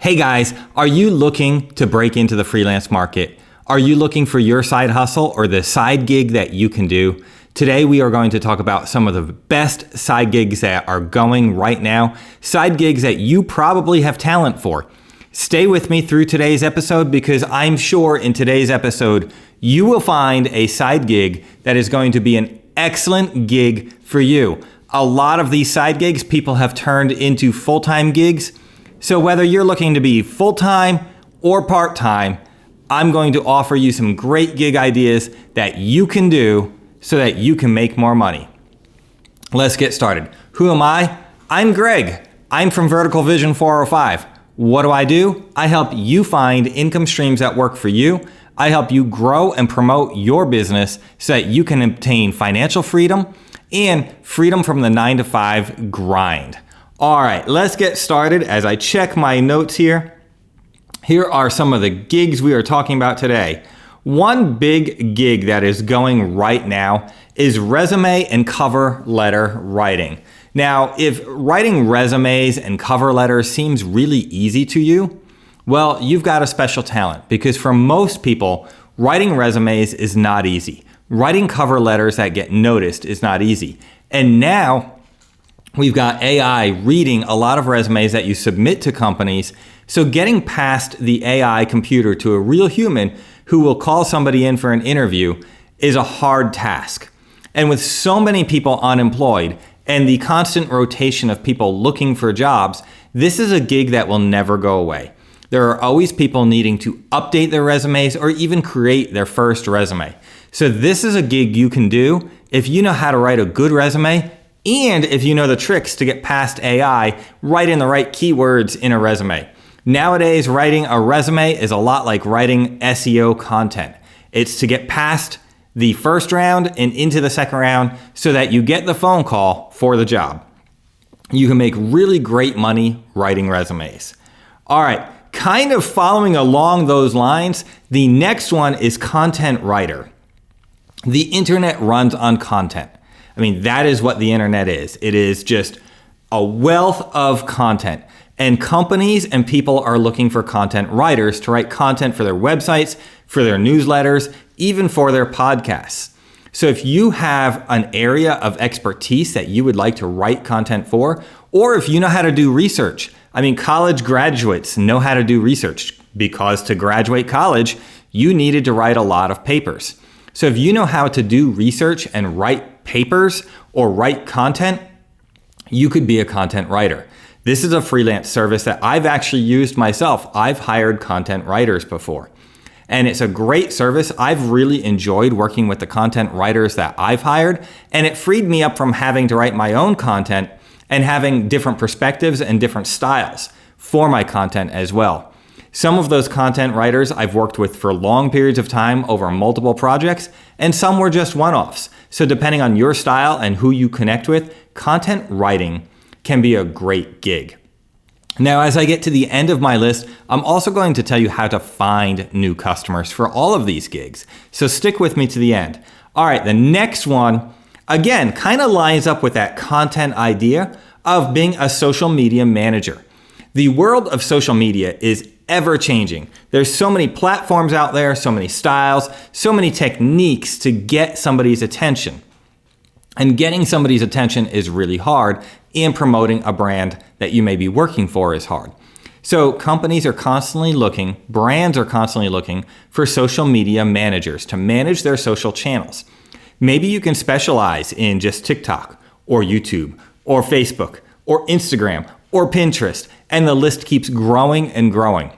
Hey guys, are you looking to break into the freelance market? Are you looking for your side hustle or the side gig that you can do? Today we are going to talk about some of the best side gigs that are going right now, side gigs that you probably have talent for. Stay with me through today's episode because I'm sure in today's episode you will find a side gig that is going to be an excellent gig for you. A lot of these side gigs people have turned into full-time gigs. So whether you're looking to be full-time or part-time, I'm going to offer you some great gig ideas that you can do so that you can make more money. Let's get started. Who am I? I'm Greg. I'm from Vertical Vision 405. What do? I help you find income streams that work for you. I help you grow and promote your business so that you can obtain financial freedom and freedom from the 9-to-5 grind. All right, let's get started as I check my notes here. Here are some of the gigs we are talking about today. One big gig that is going right now is resume and cover letter writing. Now, if writing resumes and cover letters seems really easy to you, well, you've got a special talent because for most people, writing resumes is not easy. Writing cover letters that get noticed is not easy. And now, we've got AI reading a lot of resumes that you submit to companies. So getting past the AI computer to a real human who will call somebody in for an interview is a hard task. And with so many people unemployed and the constant rotation of people looking for jobs, this is a gig that will never go away. There are always people needing to update their resumes or even create their first resume. So this is a gig you can do if you know how to write a good resume. And if you know the tricks to get past AI, write in the right keywords in a resume. Nowadays, writing a resume is a lot like writing SEO content. It's to get past the first round and into the second round so that you get the phone call for the job. You can make really great money writing resumes. All right, kind of following along those lines, the next one is content writer. The internet runs on content. I mean, that is what the internet is. It is just a wealth of content. And companies and people are looking for content writers to write content for their websites, for their newsletters, even for their podcasts. So if you have an area of expertise that you would like to write content for, or if you know how to do research, I mean, college graduates know how to do research because to graduate college, you needed to write a lot of papers. So if you know how to do research and write papers or write content, you could be a content writer. This is a freelance service that I've actually used myself. I've hired content writers before. And it's a great service. I've really enjoyed working with the content writers that I've hired, and it freed me up from having to write my own content and having different perspectives and different styles for my content as well. Some of those content writers I've worked with for long periods of time over multiple projects, and some were just one-offs. So depending on your style and who you connect with, content writing can be a great gig. Now, as I get to the end of my list, I'm also going to tell you how to find new customers for all of these gigs. So stick with me to the end. All right, the next one, again, kind of lines up with that content idea of being a social media manager. The world of social media is ever changing. There's so many platforms out there, so many styles, so many techniques to get somebody's attention. And getting somebody's attention is really hard, and promoting a brand that you may be working for is hard. So companies are constantly looking, brands are constantly looking for social media managers to manage their social channels. Maybe you can specialize in just TikTok or YouTube or Facebook or Instagram or Pinterest, and the list keeps growing and growing.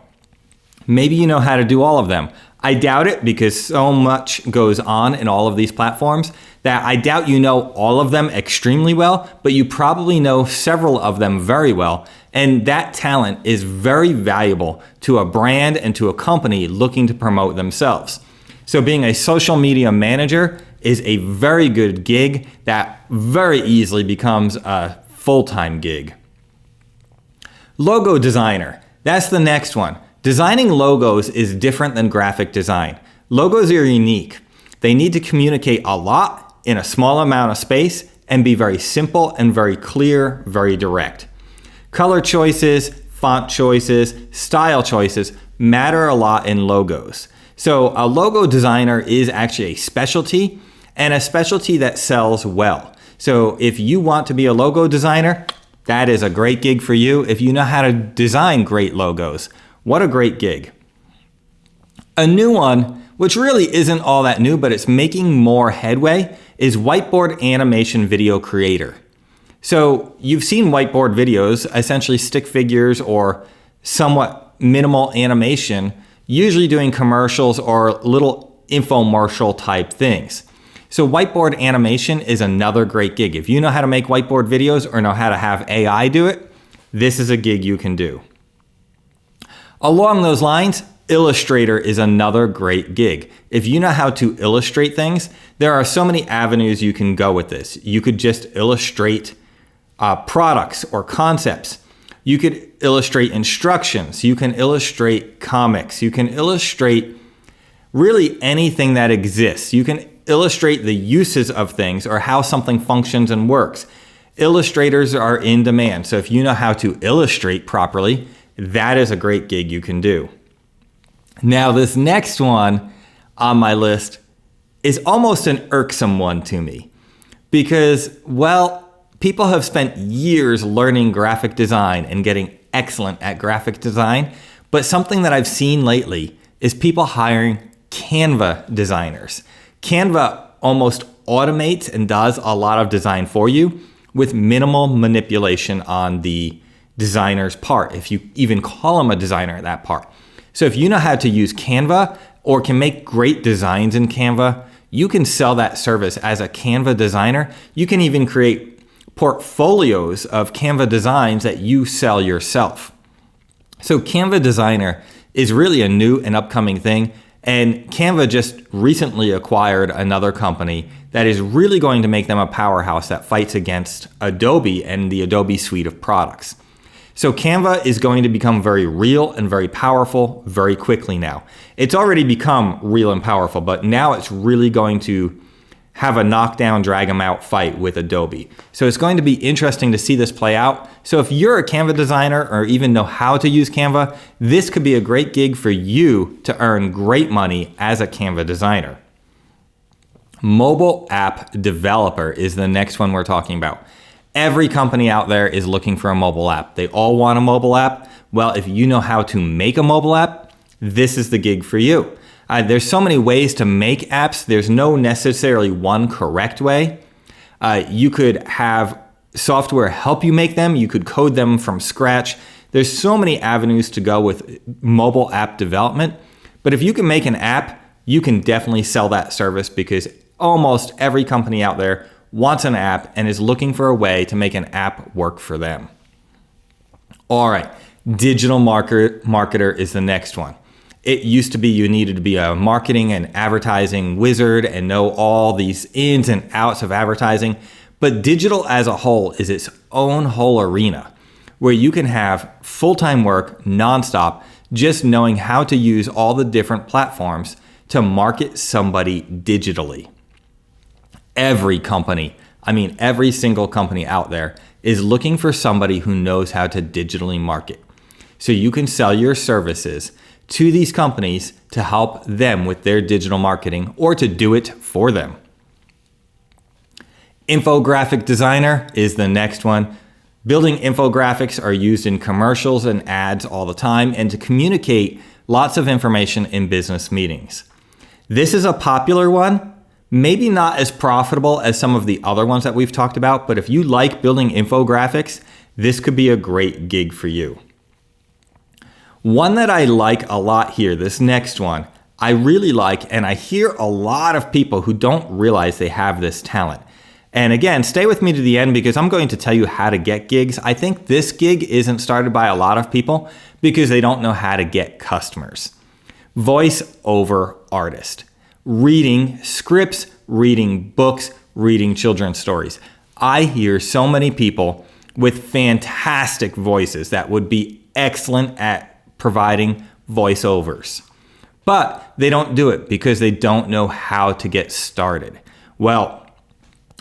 Maybe you know how to do all of them. I doubt it because so much goes on in all of these platforms that I doubt you know all of them extremely well, but you probably know several of them very well. And that talent is very valuable to a brand and to a company looking to promote themselves. So being a social media manager is a very good gig that very easily becomes a full-time gig. Logo designer, that's the next one. Designing logos is different than graphic design. Logos are unique. They need to communicate a lot in a small amount of space and be very simple and very clear, very direct. Color choices, font choices, style choices matter a lot in logos. So a logo designer is actually a specialty, and a specialty that sells well. So if you want to be a logo designer, that is a great gig for you. If you know how to design great logos, what a great gig. A new one, which really isn't all that new, but it's making more headway, is whiteboard animation video creator. So you've seen whiteboard videos, essentially stick figures or somewhat minimal animation, usually doing commercials or little infomercial type things. So whiteboard animation is another great gig. If you know how to make whiteboard videos or know how to have AI do it, this is a gig you can do. Along those lines, Illustrator is another great gig. If you know how to illustrate things, there are so many avenues you can go with this. You could just illustrate products or concepts. You could illustrate instructions. You can illustrate comics. You can illustrate really anything that exists. You can illustrate the uses of things or how something functions and works. Illustrators are in demand. So if you know how to illustrate properly, that is a great gig you can do. Now, this next one on my list is almost an irksome one to me because, well, people have spent years learning graphic design and getting excellent at graphic design, but something that I've seen lately is people hiring Canva designers. Canva almost automates and does a lot of design for you with minimal manipulation on the designer's part, if you even call them a designer at that part. So if you know how to use Canva or can make great designs in Canva, you can sell that service as a Canva designer. You can even create portfolios of Canva designs that you sell yourself. So Canva Designer is really a new and upcoming thing. And Canva just recently acquired another company that is really going to make them a powerhouse that fights against Adobe and the Adobe suite of products. So Canva is going to become very real and very powerful very quickly now. It's already become real and powerful, but now it's really going to have a knockdown, drag 'em out fight with Adobe. So it's going to be interesting to see this play out. So if you're a Canva designer or even know how to use Canva, this could be a great gig for you to earn great money as a Canva designer. Mobile app developer is the next one we're talking about. Every company out there is looking for a mobile app. They all want a mobile app. Well, if you know how to make a mobile app, this is the gig for you. There's so many ways to make apps. There's no necessarily one correct way. You could have software help you make them. You could code them from scratch. There's so many avenues to go with mobile app development. But if you can make an app, you can definitely sell that service because almost every company out there wants an app and is looking for a way to make an app work for them. All right, digital marketer is the next one. It used to be you needed to be a marketing and advertising wizard and know all these ins and outs of advertising, but digital as a whole is its own whole arena where you can have full-time work nonstop just knowing how to use all the different platforms to market somebody digitally. Every company, every single company out there is looking for somebody who knows how to digitally market. So you can sell your services to these companies to help them with their digital marketing or to do it for them. Infographic designer is the next one. Building infographics are used in commercials and ads all the time and to communicate lots of information in business meetings. This is a popular one. Maybe not as profitable as some of the other ones that we've talked about, but if you like building infographics, this could be a great gig for you. One that I like a lot here, this next one, I really like, and I hear a lot of people who don't realize they have this talent. And again, stay with me to the end because I'm going to tell you how to get gigs. I think this gig isn't started by a lot of people because they don't know how to get customers. Voice-over artist. Reading scripts, reading books, reading children's stories. I hear so many people with fantastic voices that would be excellent at providing voiceovers. But they don't do it because they don't know how to get started. Well,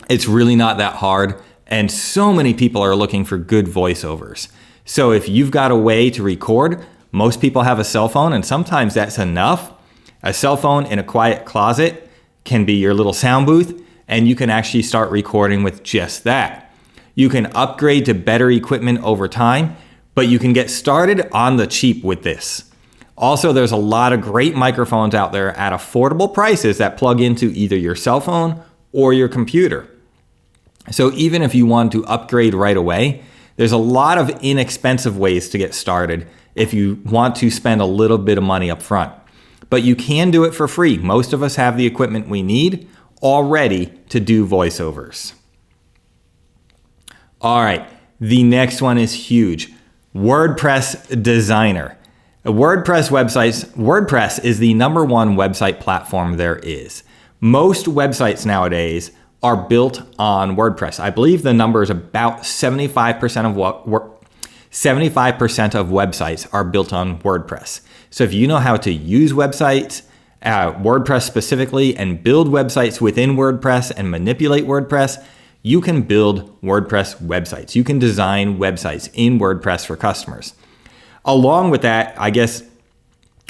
it's really not that hard, and so many people are looking for good voiceovers. So if you've got a way to record, most people have a cell phone, and sometimes that's enough. A cell phone in a quiet closet can be your little sound booth, and you can actually start recording with just that. You can upgrade to better equipment over time, but you can get started on the cheap with this. Also, there's a lot of great microphones out there at affordable prices that plug into either your cell phone or your computer. So even if you want to upgrade right away, there's a lot of inexpensive ways to get started if you want to spend a little bit of money up front. But you can do it for free. Most of us have the equipment we need already to do voiceovers. All right, the next one is huge. WordPress Designer. WordPress is the #1 website platform there is. Most websites nowadays are built on WordPress. I believe the number is about 75% of websites are built on WordPress. So if you know how to use websites, WordPress specifically, and build websites within WordPress and manipulate WordPress, you can build WordPress websites. You can design websites in WordPress for customers. Along with that, I guess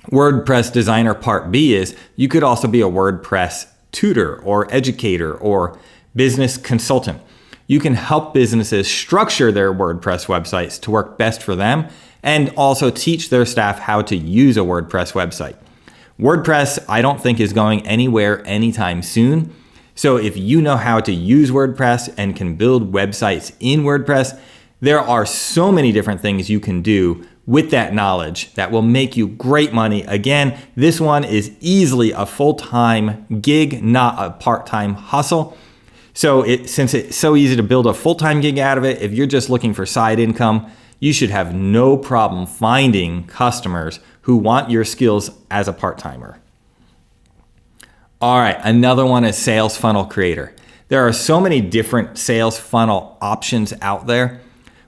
WordPress Designer Part B is you could also be a WordPress tutor or educator or business consultant. You can help businesses structure their WordPress websites to work best for them and also teach their staff how to use a WordPress website. WordPress, I don't think, is going anywhere anytime soon. So if you know how to use WordPress and can build websites in WordPress, there are so many different things you can do with that knowledge that will make you great money. Again, this one is easily a full-time gig, not a part-time hustle. So since it's so easy to build a full-time gig out of it, if you're just looking for side income, you should have no problem finding customers who want your skills as a part-timer. All right, another one is Sales Funnel Creator. There are so many different sales funnel options out there,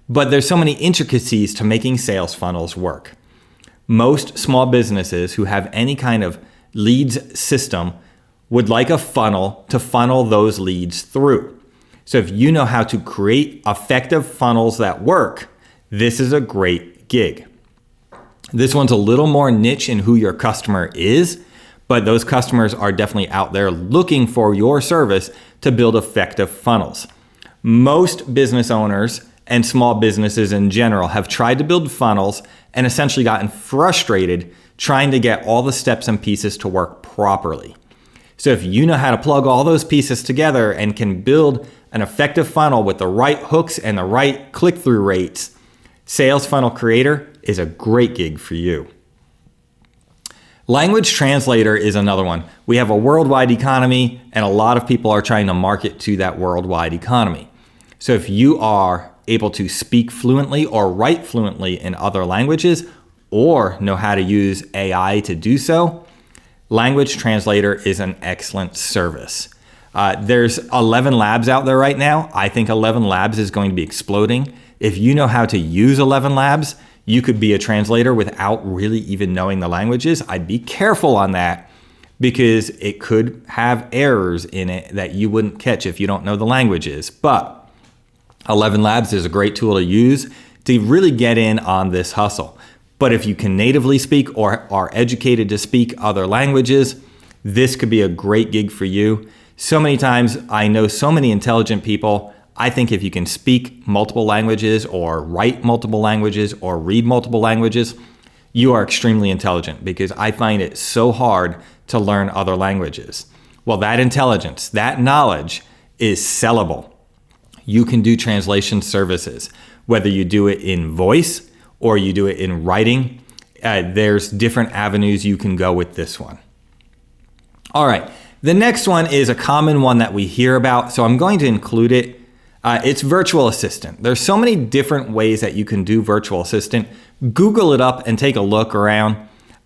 but there's so many intricacies to making sales funnels work. Most small businesses who have any kind of leads system would like a funnel to funnel those leads through. So if you know how to create effective funnels that work, this is a great gig. This one's a little more niche in who your customer is, but those customers are definitely out there looking for your service to build effective funnels. Most business owners and small businesses in general have tried to build funnels and essentially gotten frustrated trying to get all the steps and pieces to work properly. So if you know how to plug all those pieces together and can build an effective funnel with the right hooks and the right click-through rates, Sales Funnel Creator is a great gig for you. Language translator is another one. We have a worldwide economy, and a lot of people are trying to market to that worldwide economy. So if you are able to speak fluently or write fluently in other languages, or know how to use AI to do so, Language Translator is an excellent service. There's 11 Labs out there right now. I think 11 Labs is going to be exploding. If you know how to use 11 Labs, you could be a translator without really even knowing the languages. I'd be careful on that because it could have errors in it that you wouldn't catch if you don't know the languages. But 11 Labs is a great tool to use to really get in on this hustle. But if you can natively speak or are educated to speak other languages, this could be a great gig for you. So many times I know so many intelligent people. I think if you can speak multiple languages or write multiple languages or read multiple languages, you are extremely intelligent, because I find it so hard to learn other languages. Well, that intelligence, that knowledge is sellable. You can do translation services, whether you do it in voice or you do it in writing. There's different avenues you can go with this one. All right, the next one is a common one that we hear about, so I'm going to include it. It's virtual assistant. There's so many different ways that you can do virtual assistant. Google it up and take a look around.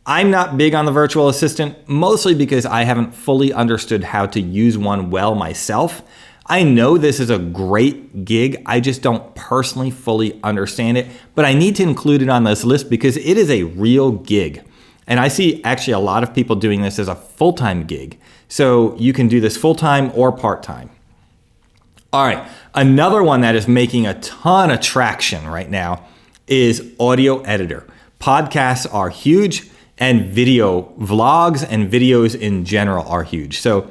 I'm not big on the virtual assistant, mostly because I haven't fully understood how to use one well myself. I know this is a great gig. I just don't personally fully understand it, but I need to include it on this list because it is a real gig. And I see actually a lot of people doing this as a full-time gig. So you can do this full-time or part-time. All right, another one that is making a ton of traction right now is Audio Editor. Podcasts are huge, and video vlogs and videos in general are huge. So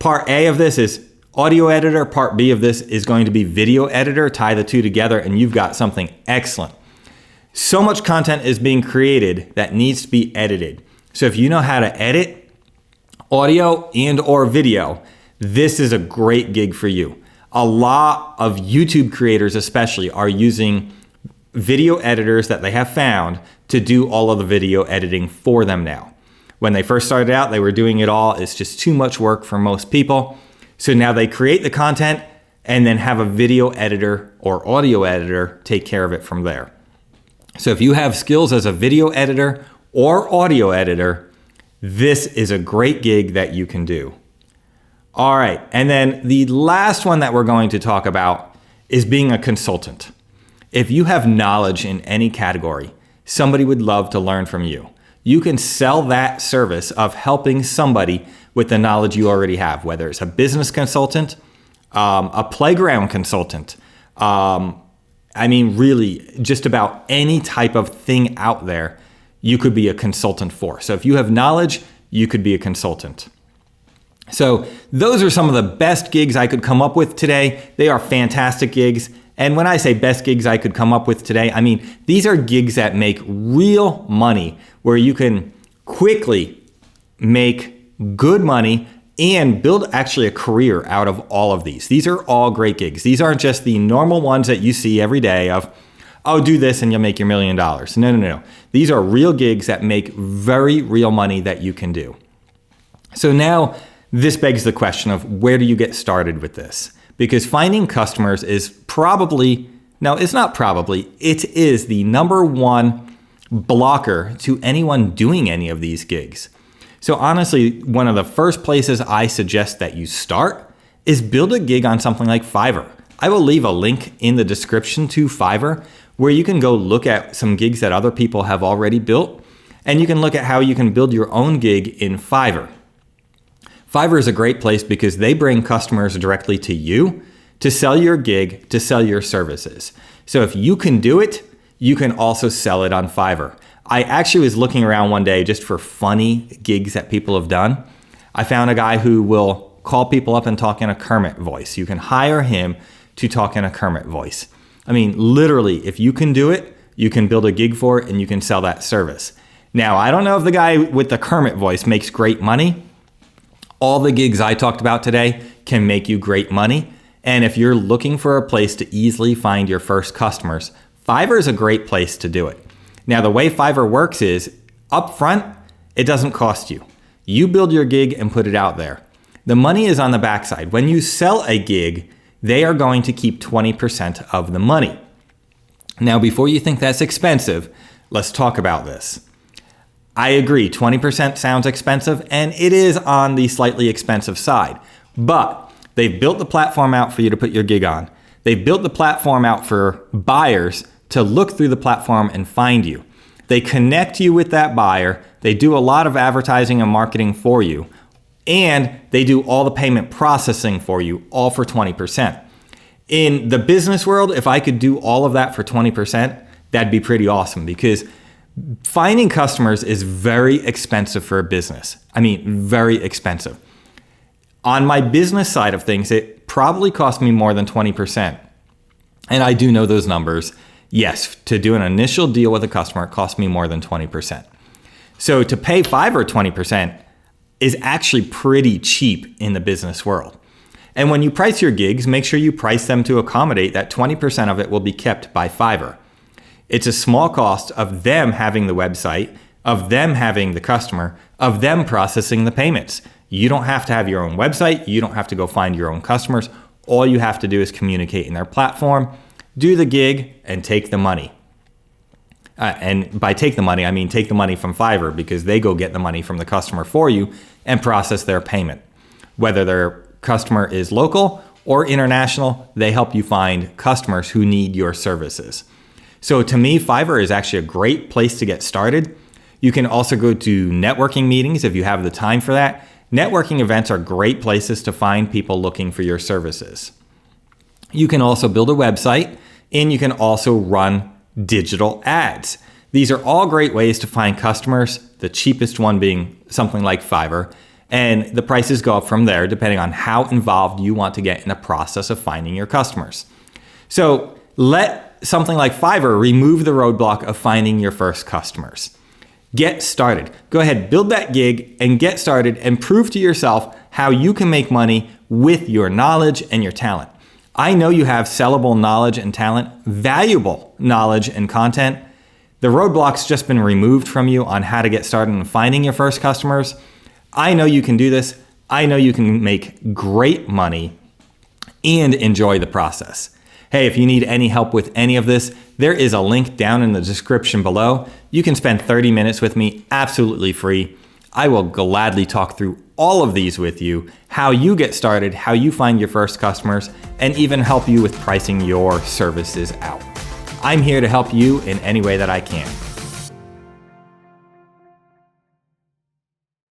part A of this is Audio Editor. Part B of this is going to be Video Editor. Tie the two together and you've got something excellent. So much content is being created that needs to be edited. So if you know how to edit audio and or video, this is a great gig for you. A lot of YouTube creators especially are using video editors that they have found to do all of the video editing for them now. When they first started out, they were doing it all. It's just too much work for most people. So now they create the content and then have a video editor or audio editor take care of it from there. So if you have skills as a video editor or audio editor, this is a great gig that you can do. All right, and then the last one that we're going to talk about is being a consultant. If you have knowledge in any category, somebody would love to learn from you. You can sell that service of helping somebody with the knowledge you already have, whether it's a business consultant, a playground consultant, really just about any type of thing out there, you could be a consultant for. So if you have knowledge, you could be a consultant. So those are some of the best gigs I could come up with today. They are fantastic gigs. And when I say best gigs I could come up with today, I mean, these are gigs that make real money where you can quickly make good money and build actually a career out of all of these. These are all great gigs. These aren't just the normal ones that you see every day of, oh, do this and you'll make your $1 million. No. These are real gigs that make very real money that you can do. So now this begs the question of where do you get started with this? Because finding customers is it is the number one blocker to anyone doing any of these gigs. So honestly, one of the first places I suggest that you start is build a gig on something like Fiverr. I will leave a link in the description to Fiverr where you can go look at some gigs that other people have already built, and you can look at how you can build your own gig in Fiverr. Fiverr is a great place because they bring customers directly to you to sell your gig, to sell your services. So if you can do it, you can also sell it on Fiverr. I actually was looking around one day just for funny gigs that people have done. I found a guy who will call people up and talk in a Kermit voice. You can hire him to talk in a Kermit voice. I mean, literally, if you can do it, you can build a gig for it and you can sell that service. Now, I don't know if the guy with the Kermit voice makes great money. All the gigs I talked about today can make you great money. And if you're looking for a place to easily find your first customers, Fiverr is a great place to do it. Now, the way Fiverr works is up front, it doesn't cost you. You build your gig and put it out there. The money is on the backside. When you sell a gig, they are going to keep 20% of the money. Now, before you think that's expensive, let's talk about this. I agree, 20% sounds expensive, and it is on the slightly expensive side. But they've built the platform out for you to put your gig on. They've built the platform out for buyers to look through the platform and find you. They connect you with that buyer. They do a lot of advertising and marketing for you. And they do all the payment processing for you, all for 20%. In the business world, if I could do all of that for 20%, that'd be pretty awesome because finding customers is very expensive for a business. I mean, very expensive. On my business side of things, it probably cost me more than 20%. And I do know those numbers. Yes, to do an initial deal with a customer, it cost me more than 20%. So to pay Fiverr 20% is actually pretty cheap in the business world. And when you price your gigs, make sure you price them to accommodate that 20% of it will be kept by Fiverr. It's a small cost of them having the website, of them having the customer, of them processing the payments. You don't have to have your own website. You don't have to go find your own customers. All you have to do is communicate in their platform, do the gig, and take the money. And by take the money, I mean take the money from Fiverr because they go get the money from the customer for you and process their payment. Whether their customer is local or international, they help you find customers who need your services. So to me, Fiverr is actually a great place to get started. You can also go to networking meetings if you have the time for that. Networking events are great places to find people looking for your services. You can also build a website and you can also run digital ads. These are all great ways to find customers, the cheapest one being something like Fiverr, and the prices go up from there depending on how involved you want to get in the process of finding your customers. So let something like Fiverr remove the roadblock of finding your first customers. Get started. Go ahead, build that gig and get started and prove to yourself how you can make money with your knowledge and your talent. I know you have sellable knowledge and talent, valuable knowledge and content. The roadblock's just been removed from you on how to get started in finding your first customers. I know you can do this. I know you can make great money and enjoy the process. Hey, if you need any help with any of this, there is a link down in the description below. You can spend 30 minutes with me absolutely free. I will gladly talk through all of these with you, how you get started, how you find your first customers, and even help you with pricing your services out. I'm here to help you in any way that I can.